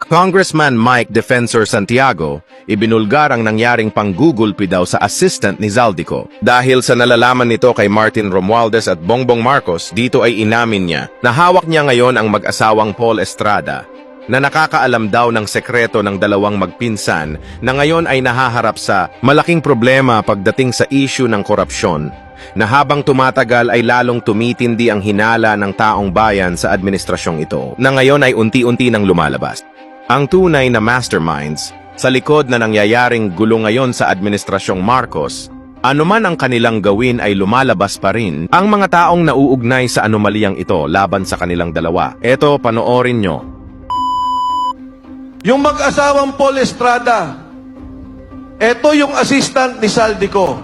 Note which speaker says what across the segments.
Speaker 1: Congressman Mike Defensor Santiago, ibinulgar ang nangyaring panggugulpi daw sa assistant ni Zaldico. Dahil sa nalalaman nito kay Martin Romualdez at Bongbong Marcos, dito ay inamin niya na hawak niya ngayon ang mag-asawang Paul Estrada, na nakakaalam daw ng sekreto ng dalawang magpinsan na ngayon ay nahaharap sa malaking problema pagdating sa issue ng korupsyon, na habang tumatagal ay lalong tumitindi ang hinala ng taong bayan sa administrasyong ito, na ngayon ay unti-unti nang lumalabas. Ang tunay na masterminds sa likod na nangyayaring gulo ngayon sa administrasyong Marcos, anuman ang kanilang gawin ay lumalabas pa rin ang mga taong nauugnay sa anomalyang ito laban sa kanilang dalawa. Eto, panoorin nyo.
Speaker 2: Yung mag-asawang Paul Estrada, eto yung assistant ni Zaldico.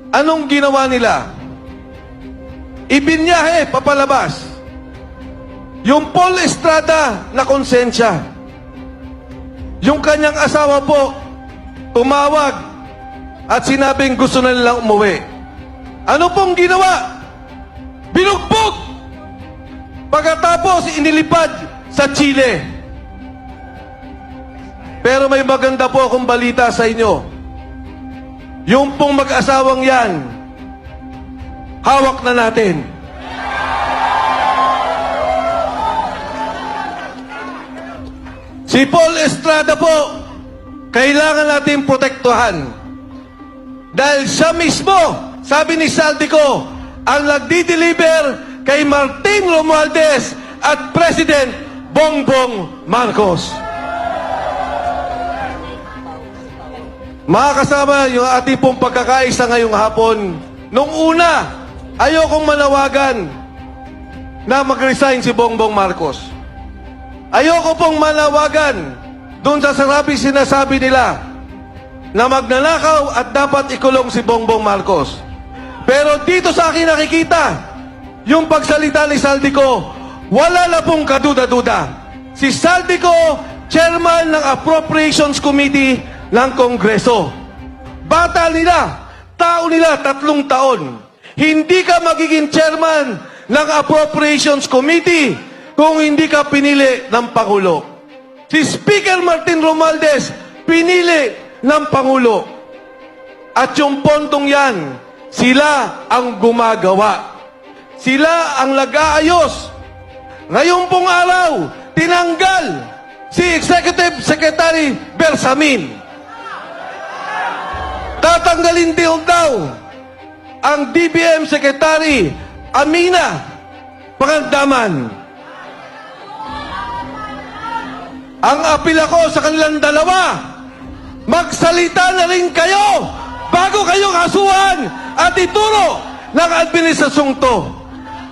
Speaker 2: Anong ginawa nila? Ibinyahe, papalabas. Yung Paul Estrada na konsensya. Yung kanyang asawa po, tumawag at sinabing gusto na nilang umuwi. Ano pong ginawa? Binugbog! Pagkatapos, inilipad sa Chile. Pero may maganda po akong balita sa inyo. Yung pong mag-asawang yan, hawak na natin. Si Paul Estrada po, kailangan natin protektuhan. Dahil siya mismo, sabi ni Zaldico, ang nagdi-deliver kay Martin Romualdez at President Bongbong Marcos. Mga kasama, yung ating pong pagkakaisa ngayong hapon, nung una, ayokong manawagan na mag-resign si Bongbong Marcos. Ayoko pong manawagan doon sa sinasabi nila na magnanakaw at dapat ikulong si Bongbong Marcos. Pero dito sa akin nakikita, yung pagsalita ni Zaldico, wala na pong kaduda-duda. Si Zaldico, chairman ng Appropriations Committee ng Kongreso. Bata nila, tao nila, 3 taon. Hindi ka magiging chairman ng Appropriations Committee kung hindi ka pinili ng Pangulo. Si Speaker Martin Romualdez, pinili ng Pangulo. At yung pondong yan, sila ang gumagawa. Sila ang nag-aayos. Ngayon pong araw, tinanggal si Executive Secretary Bersamin. Tatanggalin din daw ang DBM Secretary Amina Pangandaman. Ang apila ko sa kanilang dalawa, magsalita na rin kayo bago kayo kasuhan at ituro ng administrasyong to.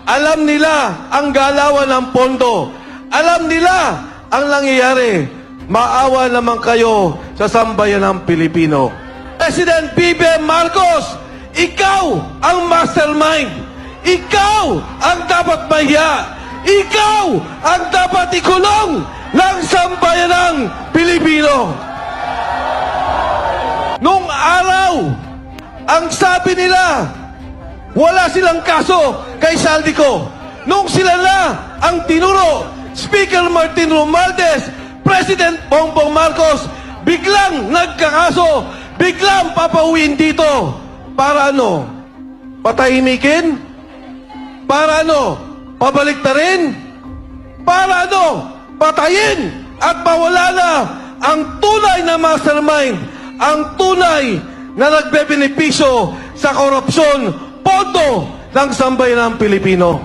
Speaker 2: Alam nila ang galawan ng pondo. Alam nila ang nangyayari. Maawa naman kayo sa sambayan ng Pilipino. President BBM Marcos, ikaw ang mastermind. Ikaw ang dapat mahiya. Ikaw ang dapat ikulong ng sambayanang Pilipino. Nung araw, ang sabi nila, wala silang kaso kay Zaldico. Nung sila na ang tinuro, Speaker Martin Romualdez, President Bongbong Marcos, biglang nagkakaso, biglang papauwiin dito. Para ano? Patahimikin? Para ano? Pabaliktarin? Para ano? Patayin at mawala na ang tunay na mastermind, ang tunay na nagbebenepisyo sa korupsyon, pondo ng sambayanang Pilipino.